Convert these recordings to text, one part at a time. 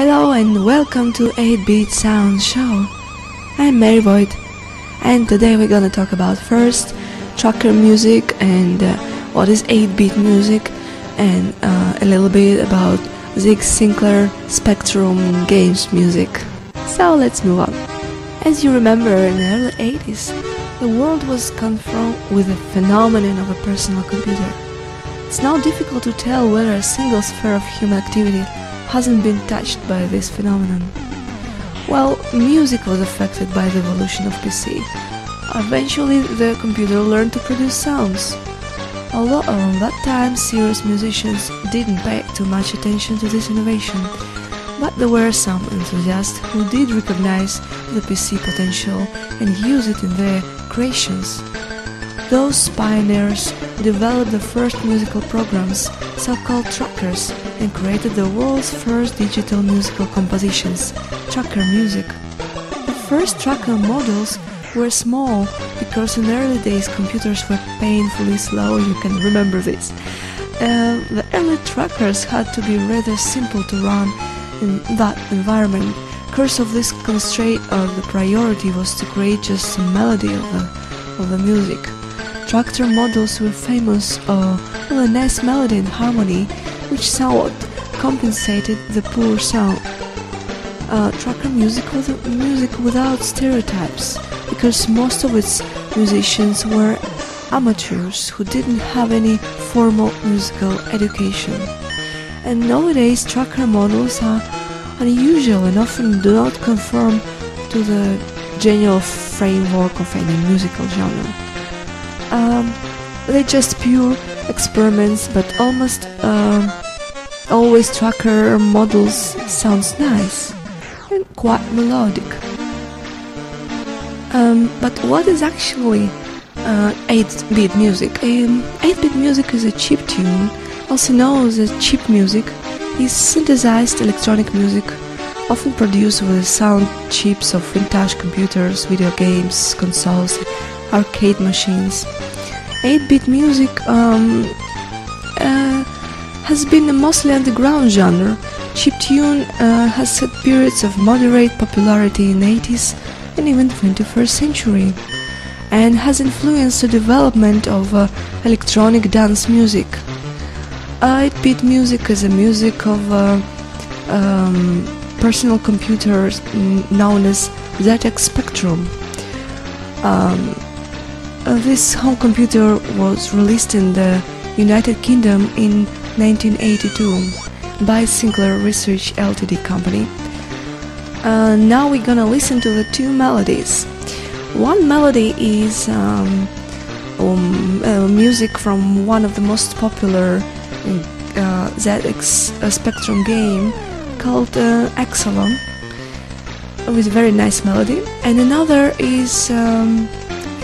Hello and welcome to 8-Bit Sound Show. I'm Voit, and today we're gonna talk about first tracker music and what is 8-bit music, and a little bit about Zig Sinclair Spectrum games music. So let's move on. As you remember, in the early 80s, the world was confronted with the phenomenon of a personal computer. It's now difficult to tell whether a single sphere of human activity hasn't been touched by this phenomenon. Well, music was affected by the evolution of PC. Eventually, the computer learned to produce sounds. Although around that time, serious musicians didn't pay too much attention to this innovation, but there were some enthusiasts who did recognize the PC potential and use it in their creations. Those pioneers developed the first musical programs, so-called trackers, and created the world's first digital musical compositions, tracker music. The first tracker models were small because in early days computers were painfully slow, you can remember this. The early trackers had to be rather simple to run in that environment. Curse of this constraint, the priority was to create just a melody of the music. Tracker models were famous for a nice melody and harmony, which somewhat compensated the poor sound. Tracker music was music without stereotypes, because most of its musicians were amateurs who didn't have any formal musical education. And nowadays, tracker models are unusual and often do not conform to the general framework of any musical genre. They're just pure experiments, but almost always tracker models sounds nice and quite melodic. But what is actually 8-bit music? 8-bit music is a chip tune, also known as chip music, is synthesized electronic music, often produced with sound chips of vintage computers, video games, consoles, arcade machines. 8-bit music has been a mostly underground genre. Chiptune has had periods of moderate popularity in the 80s and even 21st century, and has influenced the development of electronic dance music. 8-bit music is a music of personal computers known as ZX Spectrum. This home computer was released in the United Kingdom in 1982 by Sinclair Research Ltd company. Now we're gonna listen to the two melodies. One melody is music from one of the most popular ZX Spectrum game called Exelon, with a very nice melody, and another is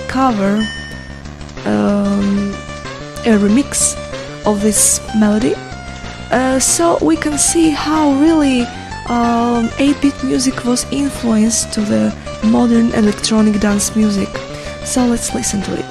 cover, a remix of this melody, so we can see how really 8-bit music was influenced to the modern electronic dance music. So let's listen to it.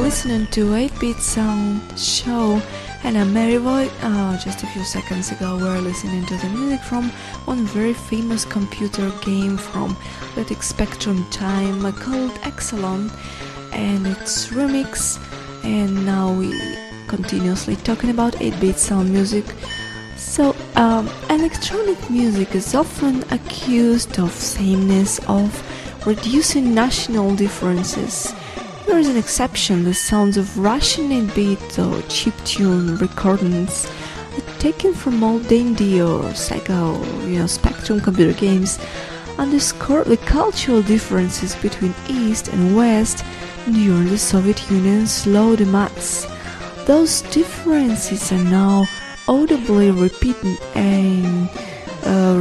listening to 8-Bit Sound Show, and I'm Mary Voit. Just a few seconds ago we were listening to the music from one very famous computer game from Electric Spectrum time called Exelon, and its remix. And now we continuously talking about 8-bit sound music. So electronic music is often accused of sameness, of reducing national differences. There is an exception: the sounds of Russian 8-bit or chiptune recordings taken from old Indie or Sega or Spectrum computer games underscore the cultural differences between East and West during the Soviet Union's slow demise. Those differences are now audibly repeated and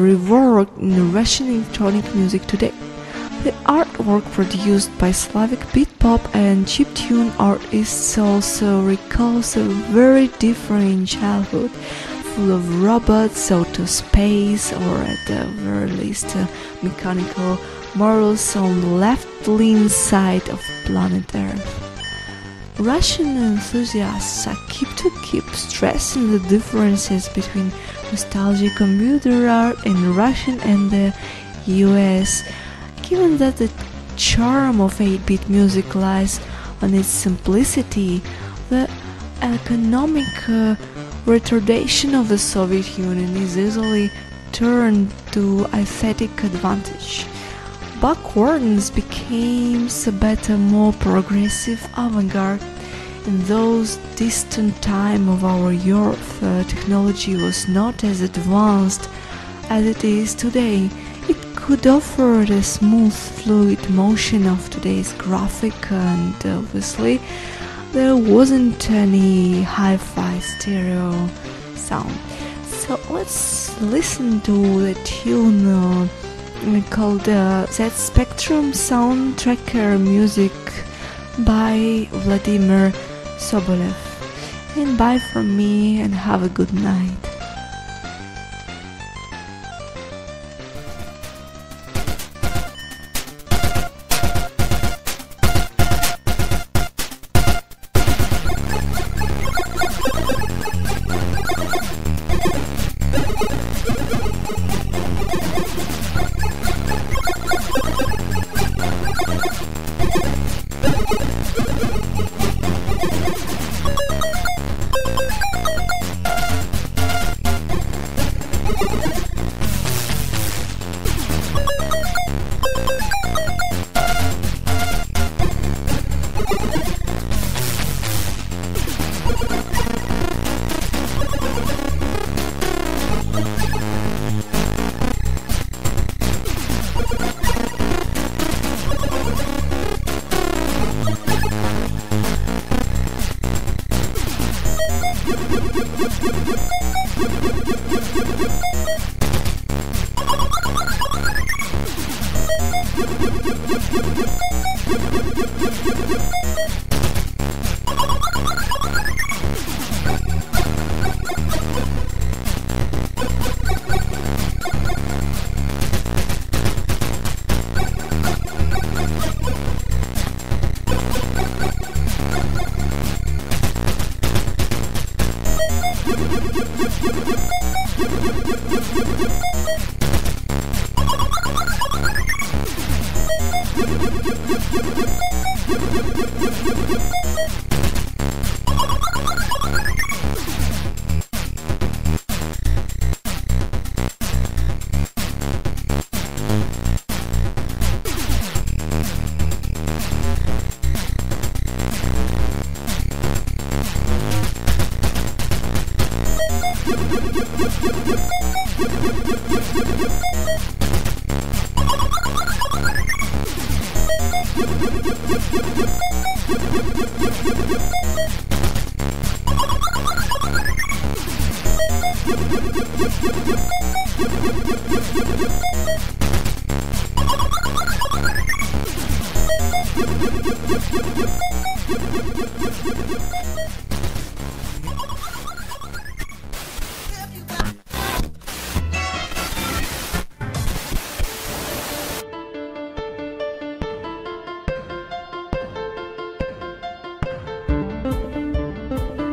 reworked in Russian electronic music today. The artwork produced by Slavic beat pop and chiptune artists also recalls a very different childhood, full of robots, outer space, or at the very least mechanical morals on the left-lean side of planet Earth. Russian enthusiasts keep stressing the differences between nostalgic computer art in Russian and the US, given that the charm of 8-bit music lies on its simplicity. The economic retardation of the Soviet Union is easily turned to aesthetic advantage. Backwards became a better, more progressive avant-garde. In those distant times of our youth, technology was not as advanced as it is today. It could offer the smooth, fluid motion of today's graphic, and obviously there wasn't any hi-fi stereo sound. So let's listen to the tune called Z Spectrum Soundtracker Music by Vladimir Sobolev. And bye from me, and have a good night.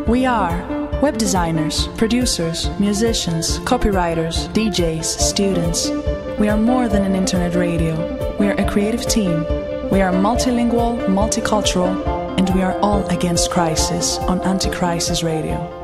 We are web designers, producers, musicians, copywriters, DJs, students. We are more than an internet radio. We are a creative team. We are multilingual, multicultural, and we are all against crisis on AntiCrisisRadio.